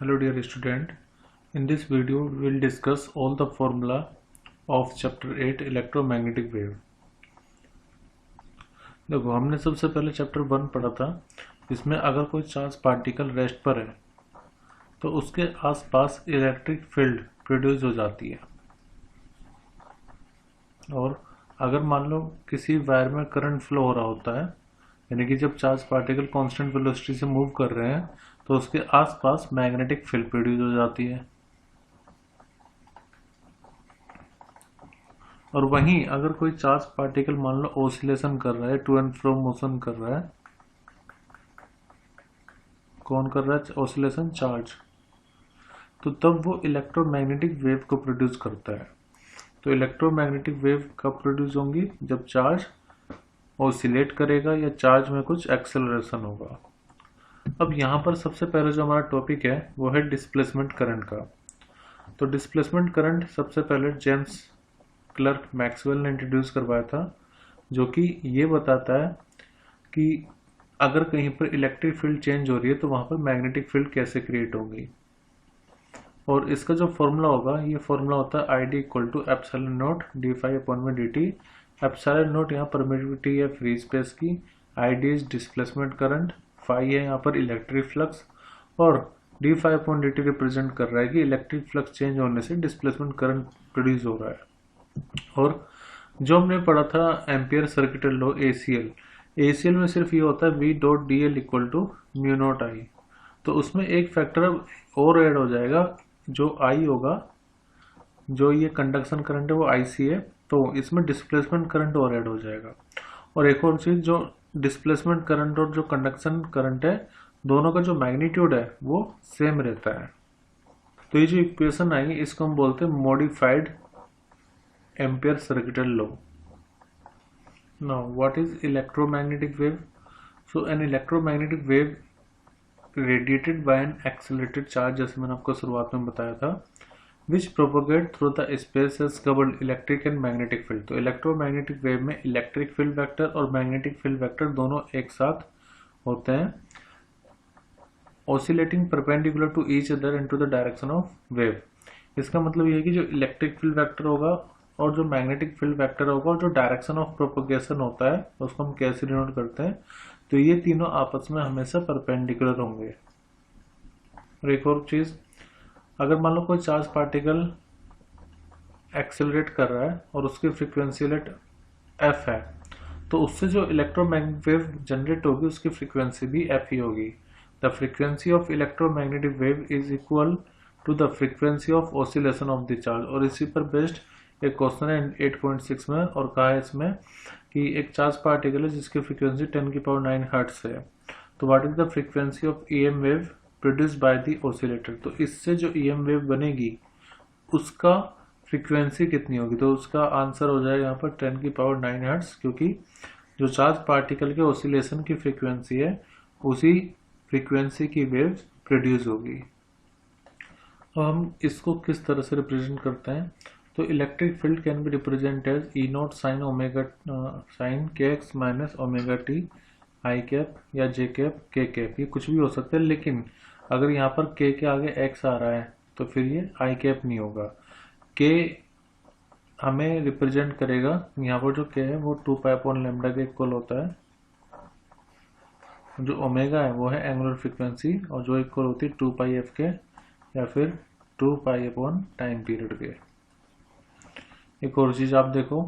Hello dear student, in this video we will discuss all the formula of chapter 8 electromagnetic wave। देखो हमने सबसे पहले chapter 1 पढ़ा था, इसमें अगर कोई चार्ज पार्टिकल रेस्ट पर है तो उसके आसपास इलेक्ट्रिक फील्ड प्रोड्यूस हो जाती है। और अगर मान लो किसी वायर में करंट फ्लो हो रहा होता है, यानी कि जब चार्ज पार्टिकल कांस्टेंट वेलोसिटी से मूव कर रहे हैं तो उसके आसपास मैग्नेटिक फील्ड प्रोड्यूस हो जाती है। और वहीं अगर कोई चार्ज पार्टिकल मान लो ऑसिलेशन कर रहा है, टू एंड फ्रो मोशन कर रहा है, कौन कर रहा है ऑसिलेशन? चार्ज। तो तब वो इलेक्ट्रोमैग्नेटिक वेव को प्रोड्यूस करता है। तो इलेक्ट्रोमैग्नेटिक वेव कब प्रोड्यूस होंगी? जब चार्ज ऑसिलेट करेगा या चार्ज में कुछ एक्सेलरेशन होगा। अब यहाँ पर सबसे पहले जो हमारा टॉपिक है वो है डिस्प्लेसमेंट करंट का। तो डिस्प्लेसमेंट करंट सबसे पहले जेम्स क्लर्क मैक्सवेल ने इंट्रोड्यूस करवाया था, जो कि ये बताता है कि अगर कहीं पर इलेक्ट्रिक फील्ड चेंज हो रही है तो वहाँ पर मैग्नेटिक फील्ड कैसे क्रिएट होगी। और इसका जो फॉर्मूला होगा, ये फॉर्मूला होता है I D equal to epsilon nought D phi upon में डी टी। एप्सिलॉन नॉट यहाँ परमिटिविटी है फ्री स्पेस की, I D is displacement current, phi है यहाँ पर इलेक्ट्रिक फ्लक्स, और D phi upon D T represent कर रहा है कि इलेक्ट्रिक फ्लक्स चेंज होने से डिस्प्लेसमेंट करंट प्रोड्यूस हो रहा है। और जो हमने पढ़ा था एम्पियर सर्किटल लॉ एसीएल में सिर्फ ये होता है V dot D L equal to mu naught I. तो उसमें एक फैक्टर और ऐड हो जाएगा, जो आई होगा, जो ये कंडक्शन करंट है वो आईसी है, तो इसमें डिस्प्लेसमेंट करंट और ऐड हो जाएगा। और एक और चीज, जो डिस्प्लेसमेंट करंट और जो कंडक्शन करंट है, दोनों का जो मैग्नीट्यूड है वो सेम रहता है। तो ये जो इक्वेशन आई इसको हम बोलते हैं modified ampere circuital law. Now, what is electromagnetic wave? So, an electromagnetic wave radiated by an accelerated charge, जैसे मैंने आपको शुरुआत में बताया था, which propagate through the space has covered electric and magnetic field। तो electromagnetic wave में electric field vector और magnetic field vector दोनों एक साथ होते हैं, oscillating perpendicular to each other into the direction of wave। इसका मतलब ये है कि जो इलेक्ट्रिक फील्ड वेक्टर होगा और जो मैग्नेटिक फील्ड वेक्टर होगा और जो डायरेक्शन ऑफ प्रोपगेशन होता है उसको हम कैसे डिनोट करते हैं, तो ये तीनों आपस में हमेशा परपेंडिकुलर होंगे। और एक और चीज, अगर मान लो कोई चार्ज पार्टिकल एक्सेलरेट कर रहा है और उसकी फ्रीक्वेंसी रेट एफ है, तो उससे जो इलेक्ट्रोमैग्नेटिक वेव जनरेट होगी उसकी फ्रीक्वेंसी भी एफ ही होगी। The frequency of electromagnetic wave is equal to the frequency of oscillation of the charge. और इसी पर बेस्ड एक क्वेश्चन है 8.6 में, और कहा है इसमें कि एक चार्ज पार्टिकल है जिसकी फ्रीक्वेंसी 10⁹ हर्ट्ज है, तो what is the frequency of EM wave produced by the oscillator. तो इससे जो ईएम वेव बनेगी उसका फ्रीक्वेंसी कितनी होगी, तो उसका आंसर हो जाएगा यहाँ पर 10⁹ हर्ट्ज, क्योंकि जो चार्ज पार्टिकल के ऑसिलेशन की फ्रीक्वेंसी है उसी फ्रीक्वेंसी की वेव प्रोड्यूस होगी। अब हम इसको किस तरह से रिप्रेजेंट करते हैं, तो electric field can be represent as E naught sine omega sine K X minus omega T I cap या जे कैप के कैप, ये कुछ भी हो सकता है, लेकिन अगर यहाँ पर के आगे एक्स आ रहा है तो फिर ये आई कैप नहीं होगा। के हमें रिप्रेजेंट करेगा, यहाँ पर जो के है वो 2π/λ के इक्वल होता है, जो ओमेगा है वो है एंगुलर फ्रीक्वेंसी, और जो इक्वल होती है 2πf के या फिर 2π/टाइम पीरियड के। एक और चीज आप देखो,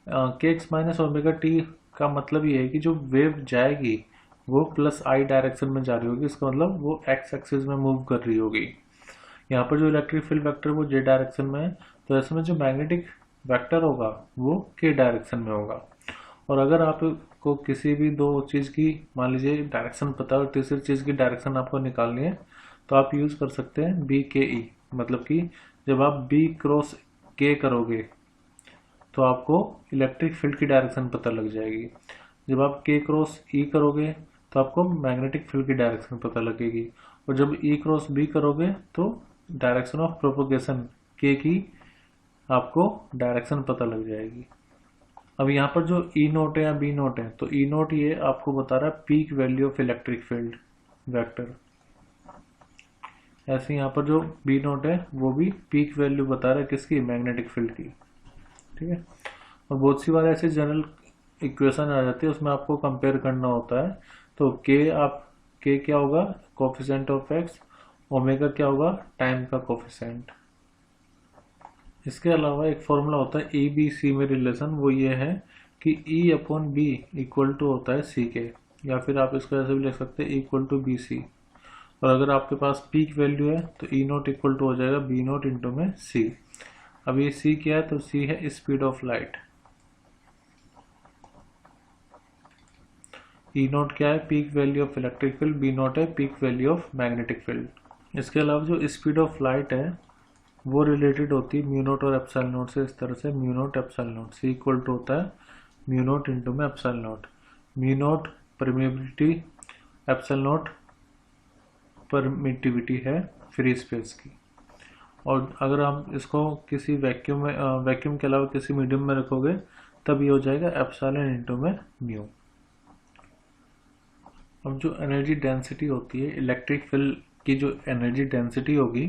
के एक्स माइनस ओमेगा टी का मतलब ये है कि जो वेव जाएगी वो प्लस आई डायरेक्शन में जा रही होगी, इसका मतलब वो एक्स एक्सिस में मूव कर रही होगी। यहाँ पर जो इलेक्ट्रिक फील्ड वेक्टर वो जे डायरेक्शन में है, तो ऐसे में जो मैग्नेटिक वेक्टर होगा वो के डायरेक्शन में होगा। और अगर आपको किसी भी दो चीज की मान लीजिए डायरेक्शन पता है और तीसरी चीज की डायरेक्शन आपको निकालनी है, तो आप यूज कर सकते हैं बी के ई। मतलब कि जब आप बी क्रॉस के करोगे तो आपको इलेक्ट्रिक फील्ड की डायरेक्शन पता लग जाएगी, जब आप के क्रॉस ई करोगे तो आपको मैग्नेटिक फील्ड की डायरेक्शन पता लगेगी, और जब ई क्रॉस बी करोगे तो डायरेक्शन ऑफ प्रोपगेशन के की आपको डायरेक्शन पता लग जाएगी। अब यहाँ पर जो ई नोट है या बी नोट है, तो ई नोट ये आपको बता रहा है peak value of electric field vector. ऐसे यहाँ पर जो बी नोट है वो भी पीक वैल्यू बता रहा है किसकी, मैग्नेटिक फील्ड की। ठीक है, और बहुत सी बार ऐसे जनरल इक्वेशन आ जाती है, उसमें आपको कंपेयर करना होता है। तो के क्या होगा, कोफिशिएंट ऑफ एक्स, ओमेगा क्या होगा, टाइम का कोफिशिएंट। इसके अलावा एक फॉर्मूला होता है ए बी सी में रिलेशन, वो ये है कि E upon B equal to होता है सी के, या फिर आप इसको ऐसे भी लिख सकते हैं इक्वल टू बी सी। और अगर आपके पास पीक वैल्यू है तो ई नोट इक्वल टू हो जाएगा बी नोट इंटू में सी। अब ये सी क्या है, तो सी है speed of light. E nought क्या है, peak value of electric field, B nought है peak value of magnetic field. इसके अलावा जो स्पीड ऑफ लाइट है वो रिलेटेड होती है म्यू नोट और एप्सिलॉन नोट से। इस तरह से mu nought epsilon nought, C equal to होता है म्यू नोट इंटू में epsilon nought. Mu nought permeability, epsilon nought permittivity है फ्री स्पेस की। और अगर आप इसको किसी वैक्यूम में वैक्यूम के अलावा किसी मीडियम में रखोगे तब ये हो जाएगा एप्सिलॉन इंटू में म्यू। अब जो एनर्जी डेंसिटी होती है इलेक्ट्रिक फील्ड की, जो एनर्जी डेंसिटी होगी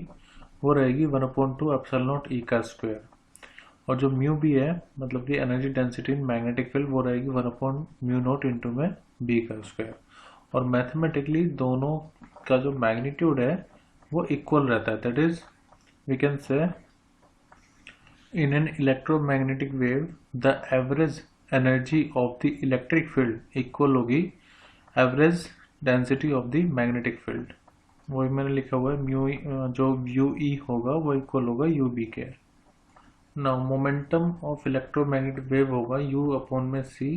वो रहेगी 1/2 एप्सिलॉन नॉट ई का स्क्वायर। और जो म्यू भी है, मतलब कि energy density in magnetic field, वो रहेगी 1/μ0 इंटू में बी का स्क्वायर। और मैथमेटिकली दोनों का जो मैग्नीट्यूड है वो इक्वल रहता है। That is we can say in an electromagnetic wave the average energy of the electric field equal होगी average density of the magnetic field. वही मैंने लिखा हुआ है म्यू, जो यू ई होगा वो इक्वल होगा U B K. Now momentum of electromagnetic wave होगा यू अपॉन में सी।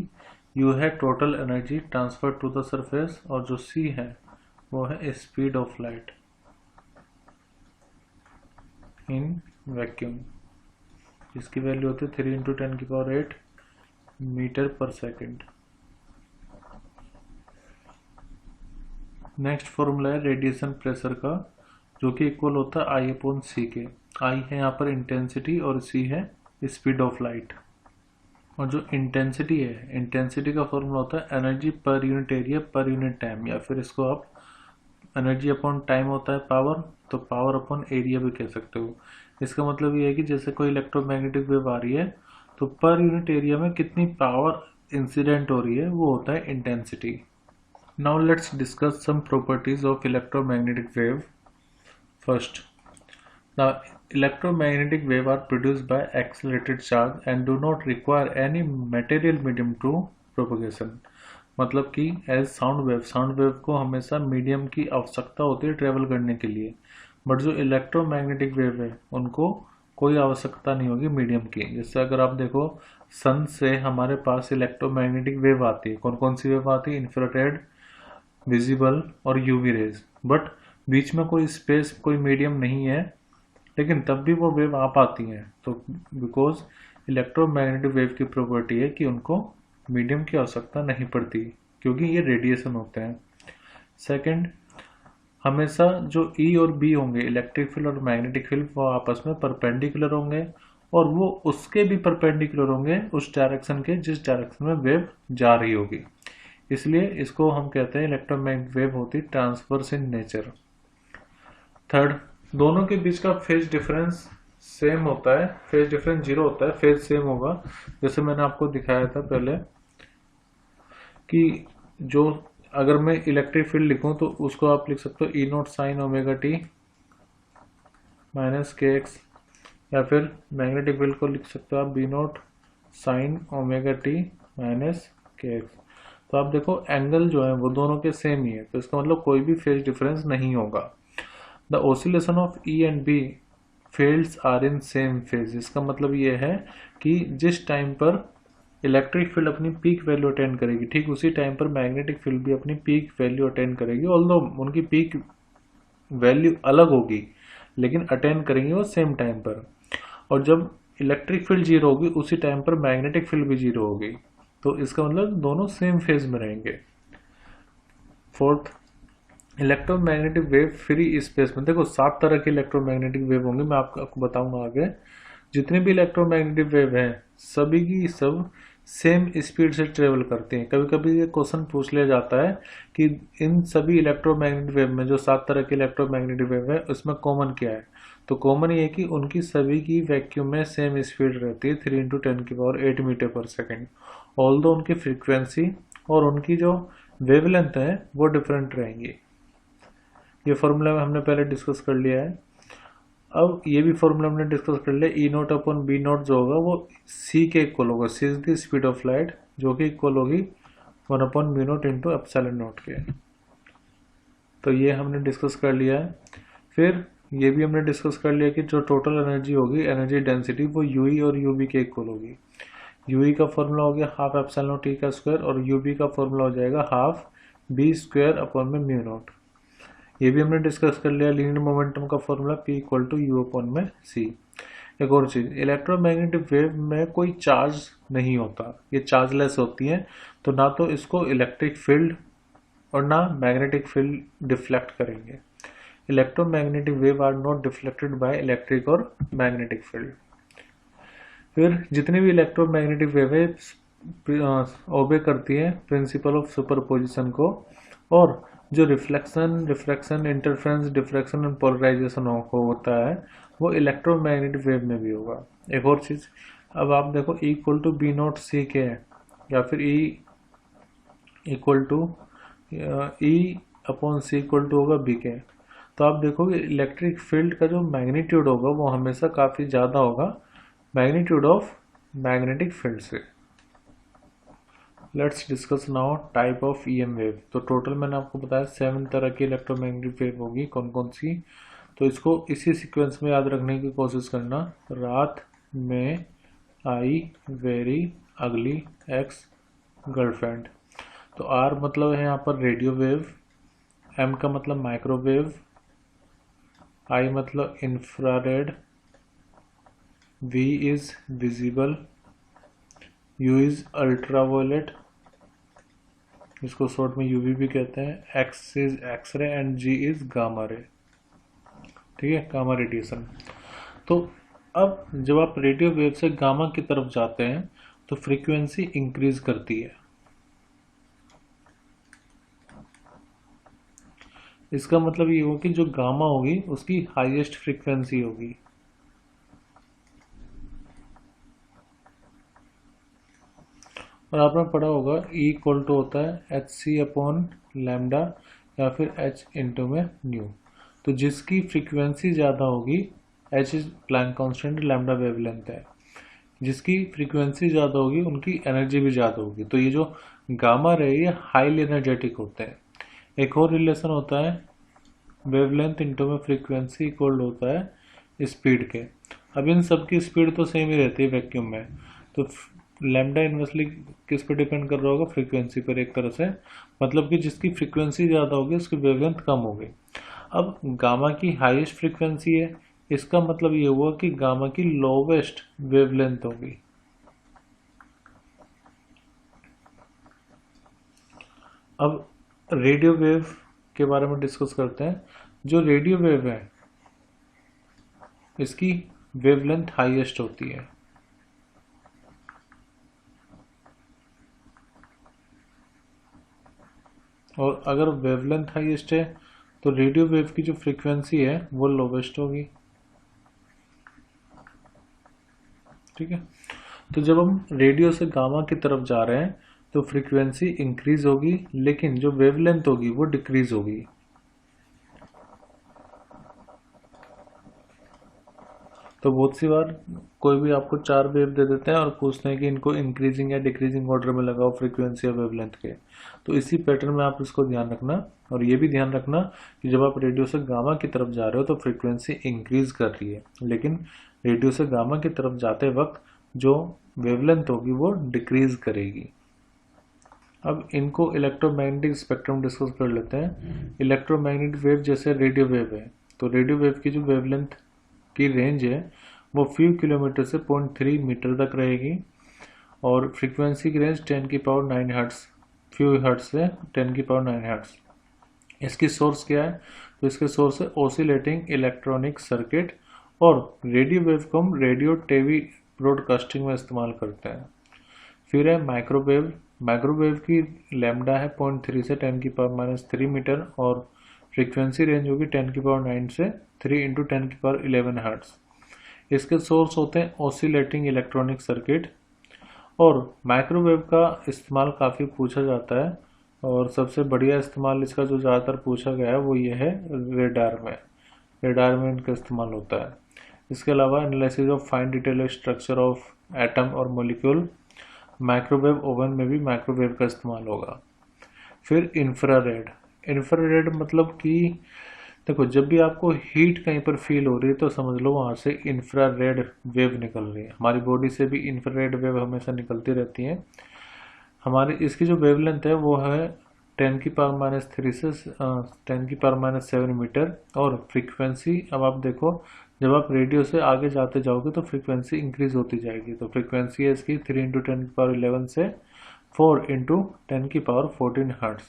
यू है total energy transfer to the surface, और जो सी है वो है speed of light in vacuum, इसकी वैल्यू होती है 3 × 10⁸ metre per second. Next formula है रेडिएशन प्रेशर का, जो कि इक्वल होता है आई अपॉन सी के। आई है यहाँ पर इंटेंसिटी और सी है स्पीड ऑफ लाइट। और जो इंटेंसिटी है, इंटेंसिटी का फॉर्मूला होता है energy per unit area per unit time, या फिर इसको आप एनर्जी अपॉन टाइम होता है पावर, तो पावर अपॉन एरिया भी कह सकते हो। इसका मतलब ये है कि जैसे कोई इलेक्ट्रोमैग्नेटिक वेव आ रही है तो पर यूनिट एरिया में कितनी पावर इंसिडेंट हो रही है वो होता है intensity. Now let's discuss some properties of electromagnetic wave. First, the electromagnetic wave are produced by accelerated charge and do not require any material medium to propagation. मतलब कि एज साउंड वेव को हमेशा मीडियम की आवश्यकता होती है travel करने के लिए, बट जो इलेक्ट्रोमैग्नेटिक वेव है उनको कोई आवश्यकता नहीं होगी मीडियम की। जैसे अगर आप देखो सन से हमारे पास इलेक्ट्रोमैग्नेटिक वेव आती है, कौन कौन सी वेव आती है, इंफ्रारेड, विजिबल और यूवी रेज, बट बीच में कोई स्पेस, कोई मीडियम नहीं है, लेकिन तब भी वो वेव आ पाती हैं। तो बिकॉज इलेक्ट्रोमैग्नेटिक वेव की प्रॉपर्टी है कि उनको मीडियम की आवश्यकता नहीं पड़ती, क्योंकि ये रेडिएशन होते हैं। सेकंड, हमेशा जो ई और बी होंगे, इलेक्ट्रिक फील्ड और मैग्नेटिक फील्ड, वो आपस में परपेंडिकुलर होंगे, और वो उसके भी परपेंडिकुलर होंगे उस डायरेक्शन के जिस डायरेक्शन में वेव जा रही होगी। इसलिए इसको हम कहते हैं इलेक्ट्रोमैग्नेटिक वेव होती ट्रांसवर्स इन नेचर। थर्ड, दोनों के बीच का फेज डिफरेंस सेम होता है, फेज डिफरेंस 0 होता है, फेज सेम होगा। जैसे मैंने आपको दिखाया था पहले कि जो अगर मैं इलेक्ट्रिक फील्ड लिखूं तो उसको आप लिख सकते हो E nought sine omega t minus k x, या फिर मैग्नेटिक फील्ड को लिख सकते हो आप B nought sine omega t minus k x. तो आप देखो एंगल जो है वो दोनों के सेम ही है, तो इसका मतलब कोई भी फेज डिफरेंस नहीं होगा। The oscillation of E and B fields are in same phase. इसका मतलब ये है कि जिस टाइम पर इलेक्ट्रिक फील्ड अपनी पीक वैल्यू अटेंड करेगी, ठीक उसी टाइम पर मैग्नेटिक फील्ड भी अपनी पीक वैल्यू अटेंड करेगी। ऑल्दो उनकी पीक वैल्यू अलग होगी, लेकिन अटेंड करेंगे वो सेम टाइम पर। और जब इलेक्ट्रिक फील्ड 0 होगी उसी टाइम पर मैग्नेटिक फील्ड भी 0 होगी, तो इसका मतलब दोनों सेम फेज में रहेंगे। Fourth, electromagnetic wave free space में, देखो 7 तरह के इलेक्ट्रोमैग्नेटिक वेव होंगे, मैं आपको बताऊंगा आगे। जितने भी इलेक्ट्रोमैग्नेटिक वेव हैं सभी की सब सेम स्पीड से ट्रेवल करती हैं। कभी कभी ये क्वेश्चन पूछ लिया जाता है कि इन सभी इलेक्ट्रोमैग्नेटिक वेव में जो 7 तरह के इलेक्ट्रोमैग्नेटिक वेव है उसमें कॉमन क्या है। तो कॉमन ये है कि उनकी सभी की वैक्यूम में सेम स्पीड रहती है 3 × 10⁸ मीटर पर सेकेंड। ऑल्दो उनकी फ्रीक्वेंसी और उनकी जो वेवलेंथ है वो डिफरेंट रहेंगी। ये फॉर्मूला हमने पहले डिस्कस कर लिया है। अब ये भी फॉर्मूला हमने डिस्कस कर लिया, E0/B0 जो होगा वो c के इक्वल होगा। c is the speed of light, जो कि इक्वल होगी 1/μ0 × ε0 के। तो ये हमने डिस्कस कर लिया है। फिर ये भी हमने डिस्कस कर लिया कि जो टोटल एनर्जी होगी, एनर्जी डेंसिटी, वो UE और UB के इक्वल होगी। UE का फॉर्मूला हो गया 12 ε0t का स्क्वायर और UB का फॉर्मूला हो जाएगा 12b²/μ0। ये भी हमने डिस्कस कर लिया। लीनियर मोमेंटम का फॉर्मूला P = U/c। एक और चीज, इलेक्ट्रोमैग्नेटिक वेव में कोई चार्ज नहीं होता, ये चार्जलेस होती हैं, तो ना तो इसको इलेक्ट्रिक फील्ड और ना मैग्नेटिक फील्ड डिफ्लेक्ट करेंगे। Electromagnetic wave are not deflected by electric और मैग्नेटिक फील्ड। फिर जितनी भी इलेक्ट्रोमैग्नेटिक वेव है ओबे करती है प्रिंसिपल ऑफ सुपरपोजिशन को, और जो reflection, interference, diffraction and polarisation होता है वो इलेक्ट्रोमैग्नेटिक वेव में भी होगा। एक और चीज, अब आप देखो E = B0c के है, या फिर E E/c होगा B के, तो आप देखोगे इलेक्ट्रिक फील्ड का जो मैग्नीट्यूड होगा वो हमेशा काफी ज्यादा होगा मैग्नीट्यूड ऑफ मैग्नेटिक फील्ड से। Let's discuss now type of EM wave. तो टोटल मैंने आपको बताया 7 तरह की इलेक्ट्रोमैग्नेटिक वेव होगी, कौन कौन सी। तो इसको इसी सीक्वेंस में याद रखने की कोशिश करना। रात में I very ugly ex girlfriend. तो R मतलब है यहाँ पर रेडियो वेव, M का मतलब माइक्रोवेव, I मतलब infrared, V is visible, U is ultraviolet, इसको शॉर्ट में UV भी कहते हैं, X is x-ray and G is gamma ray. ठीक है, गामा रेडिएशन। तो अब जब आप रेडियो वेव से गामा की तरफ जाते हैं तो फ्रीक्वेंसी इंक्रीज करती है। इसका मतलब ये होगा कि जो गामा होगी उसकी हाईएस्ट फ्रीक्वेंसी होगी। और आपने पढ़ा होगा E = होता है hc/λ या फिर h इंटू में न्यू। तो जिसकी फ्रीक्वेंसी ज़्यादा होगी, h is Planck constant, lambda wavelength है, जिसकी फ्रीक्वेंसी ज़्यादा होगी उनकी एनर्जी भी ज़्यादा होगी। तो ये जो गामा रे ये हाईली एनर्जेटिक होते हैं। एक और रिलेशन होता है वेवलेंथ इंटू में फ्रीक्वेंसी इक्वल होता है स्पीड के। अब इन सब की स्पीड तो सेम ही रहती है वैक्यूम में, तो लैम्डा इन्वर्सली किस पे डिपेंड कर रहा होगा, फ्रीक्वेंसी पर एक तरह से। मतलब कि जिसकी फ्रीक्वेंसी ज़्यादा होगी उसकी वेवलेंथ कम होगी। अब गामा की हाईएस्ट फ्रीक्वेंसी है, इसका मतलब ये हुआ कि गामा की लोवेस्ट वेवलेंथ होगी। अब रेडियो वेव के बारे में डिस्कस करते हैं। जो रेडियो वेव है इसकी वेवलेंथ हाईएस्ट होती है, और अगर वेवलेंथ हाईएस्ट है तो रेडियो वेव की जो फ्रीक्वेंसी है वो लोवेस्ट होगी। ठीक है, तो जब हम रेडियो से गामा की तरफ जा रहे हैं तो फ्रीक्वेंसी इंक्रीज होगी, लेकिन जो वेवलेंथ होगी वो डिक्रीज होगी। तो बहुत सी बार कोई भी आपको 4 वेव दे देते हैं और पूछते हैं कि इनको इंक्रीजिंग या डिक्रीजिंग ऑर्डर में लगाओ फ्रीक्वेंसी या वेवलेंथ के। तो इसी पैटर्न में आप इसको ध्यान रखना, और ये भी ध्यान रखना कि जब आप रेडियो से गामा की तरफ जा रहे हो तो फ्रीक्वेंसी इंक्रीज कर रही है, लेकिन रेडियो से गामा की तरफ जाते वक्त जो वेवलेंथ होगी वो डिक्रीज करेगी। अब इनको इलेक्ट्रोमैग्नेटिक स्पेक्ट्रम डिस्कस कर लेते हैं। इलेक्ट्रोमैग्नेटिक वेव जैसे रेडियो वेव है, तो रेडियो वेव की जो वेवलेंथ की रेंज है वो फ्यू किलोमीटर से 0.3 मीटर तक रहेगी, और फ्रीक्वेंसी की रेंज 10⁹ हर्ट्स, फ्यू हर्ट्स से 10⁹ हर्ट्स। इसकी सोर्स क्या है, तो इसके सोर्स है ऑसिलेटिंग इलेक्ट्रॉनिक सर्किट, और रेडियो वेव को हम रेडियो टीवी ब्रॉडकास्टिंग में इस्तेमाल करते हैं। फिर है माइक्रोवेव। माइक्रोवेव की लैम्डा है 0.3 से 10⁻³ मीटर और फ्रीक्वेंसी रेंज होगी 10⁹ से 3 × 10⁻11 हर्ट्ज। इसके सोर्स होते हैं ऑसिलेटिंग इलेक्ट्रॉनिक सर्किट। और माइक्रोवेव का इस्तेमाल काफ़ी पूछा जाता है और सबसे बढ़िया इस्तेमाल इसका जो ज़्यादातर पूछा गया है वो ये है रेडार में। रेडार में इनका इस्तेमाल होता है। इसके अलावा analysis of fine detail structure of atom और मॉलिक्यूल, माइक्रोवेव ओवन में भी माइक्रोवेव का इस्तेमाल होगा। फिर इंफ्रारेड। इंफ्रारेड मतलब कि देखो, जब भी आपको हीट कहीं पर फील हो रही है तो समझ लो वहाँ से इंफ्रारेड वेव निकल रही है। हमारी बॉडी से भी इंफ्रारेड वेव हमेशा निकलती रहती है। हमारी इसकी जो वेवलेंथ है वो है 10⁻³ से 10⁻7 मीटर। और फ्रीक्वेंसी, अब आप देखो, जब आप रेडियो से आगे जाते जाओगे तो फ्रीक्वेंसी इंक्रीज होती जाएगी। तो फ्रीक्वेंसी है इसकी 3 × 10⁻11 से 4 × 10⁻14 हर्ट्ज।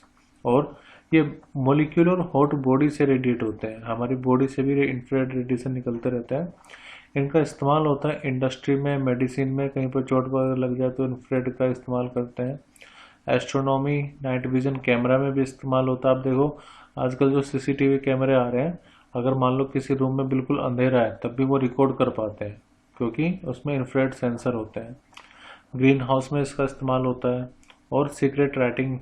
और ये मोलिकुलर हॉट बॉडी से रेडिएट होते हैं। हमारी बॉडी से भी इंफ्रारेड रेडिएशन निकलते रहता है। इनका इस्तेमाल होता है इंडस्ट्री में, मेडिसिन में, कहीं पर चोट वगैरह लग जाए तो इंफ्रारेड का इस्तेमाल करते हैं। एस्ट्रोनॉमी, नाइट विजन कैमरा में भी इस्तेमाल होता है। आप देखो आजकल जो CCTV कैमरे आ रहे हैं, अगर मान लो किसी रूम में बिल्कुल अंधेरा है तब भी वो रिकॉर्ड कर पाते हैं क्योंकि उसमें इंफ्रारेड सेंसर होते हैं। ग्रीन हाउस में इसका इस्तेमाल होता है और सीक्रेट राइटिंग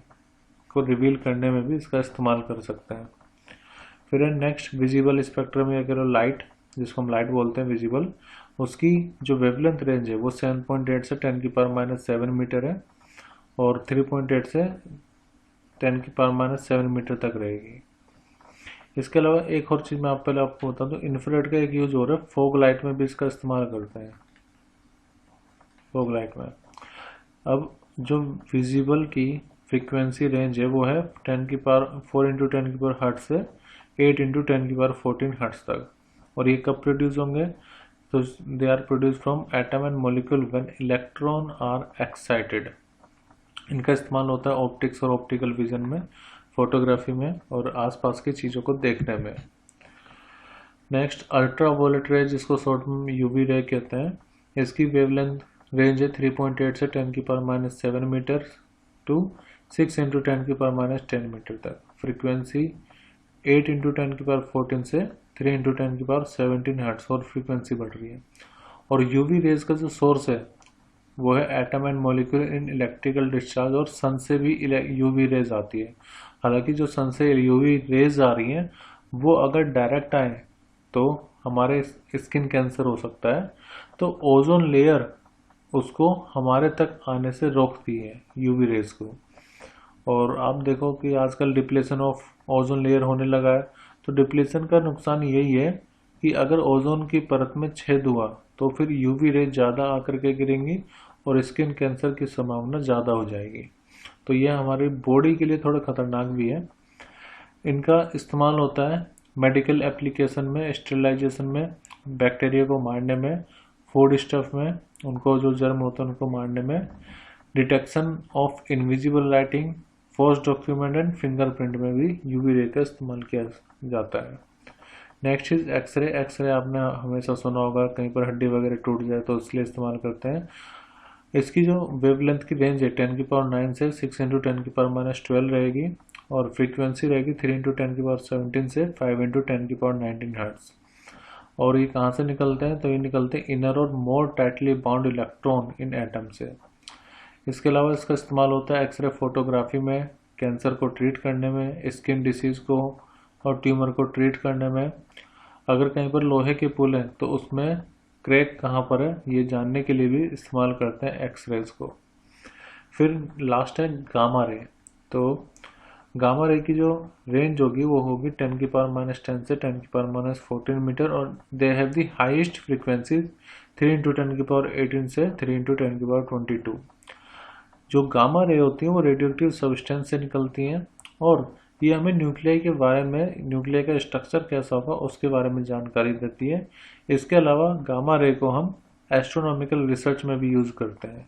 को रिवील करने में भी इसका इस्तेमाल कर सकते हैं। फिर है नेक्स्ट विजिबल स्पेक्ट्रम या करो लाइट, जिसको हम लाइट बोलते हैं विजिबल। उसकी जो वेवलेंथ रेंज है वो 7.8 से 10⁻7 मीटर है और 3.8 से 10⁻7 मीटर तक रहेगी। इसके अलावा एक और चीज़ मैं आपको बता दूं, इंफ्रारेड का एक यूज हो रहा है फॉग लाइट में भी इसका इस्तेमाल करते हैं। फॉग लाइट में अब जो विजिबल की फ्रीक्वेंसी रेंज है वो है 4 × 10⁻⁷ हर्ट्ज से 8 × 10⁻14 हर्ट्ज तक। और ये कब प्रोड्यूस होंगे? तो they are produce from atom and molecule when electron are excited. इनका इस्तेमाल होता है ऑप्टिक्स और ऑप्टिकल विजन में, फोटोग्राफी में और आसपास की चीज़ों को देखने में। नेक्स्ट अल्ट्रा वायलेट रे, जिसको शॉर्ट में यूवी रे कहते हैं। इसकी वेवलेंथ रेंज है 3.8 से 10⁻7 मीटर टू 6 × 10⁻10 मीटर तक। फ्रीक्वेंसी 8 × 10⁻14 से 3 × 10⁻17 हर्ट्ज और फ्रीक्वेंसी बढ़ रही है। और यूवी रेज का जो सोर्स है वो है atom and molecule in electrical discharge, और सन से भी यूवी रेज आती है। हालांकि जो सन से यूवी रेज आ रही हैं वो अगर डायरेक्ट आए तो हमारे स्किन कैंसर हो सकता है। तो ओजोन लेयर उसको हमारे तक आने से रोकती है यूवी रेज को। और आप देखो कि आजकल डिप्लेशन ऑफ ओजोन लेयर होने लगा है। तो डिप्लेशन का नुकसान यही है कि अगर ओजोन की परत में छेद हुआ तो फिर यूवी रेज ज़्यादा आकर के गिरेंगी और स्किन कैंसर की संभावना ज़्यादा हो जाएगी। तो यह हमारी बॉडी के लिए थोड़ा खतरनाक भी है। इनका इस्तेमाल होता है मेडिकल एप्लीकेशन में, स्टेरिलाइजेशन में, बैक्टीरिया को मारने में, फूड स्टफ में, उनको जो जर्म होता है उनको मारने में, detection of invisible lighting, force document and fingerprint में भी यूवी रे का इस्तेमाल किया जाता है। Next is x ray. एक्सरे आपने हमेशा सुना होगा, कहीं पर हड्डी वगैरह टूट जाए तो इसलिए इस्तेमाल करते हैं। इसकी जो वेवलेंथ की रेंज है 10⁹ से 6 × 10⁻12 रहेगी और फ्रीक्वेंसी रहेगी 3 × 10⁻17 से 5 × 10⁻19 हर्ट्ज। और ये कहाँ से निकलते हैं? तो ये निकलते हैं इनर और more tightly bound electron in atom से। इसके अलावा इसका इस्तेमाल होता है एक्सरे फोटोग्राफी में, कैंसर को ट्रीट करने में, स्किन डिसीज़ को और ट्यूमर को ट्रीट करने में। अगर कहीं पर लोहे के पुल हैं तो उसमें क्रैक कहाँ पर है ये जानने के लिए भी इस्तेमाल करते हैं एक्सरेज को। फिर लास्ट है गामा रे। तो गामा रे की जो रेंज होगी वो होगी 10⁻10 से 10⁻14 मीटर और they have the highest frequency 3 × 10⁻18 से 3 × 10⁻22। जो गामा रे होती हैं वो रेडियोएक्टिव सब्सटेंस से निकलती हैं और ये हमें न्यूक्लियाई के बारे में, न्यूक्लियाई का स्ट्रक्चर कैसा होगा उसके बारे में जानकारी देती है। इसके अलावा गामा रे को हम एस्ट्रोनॉमिकल रिसर्च में भी यूज़ करते हैं।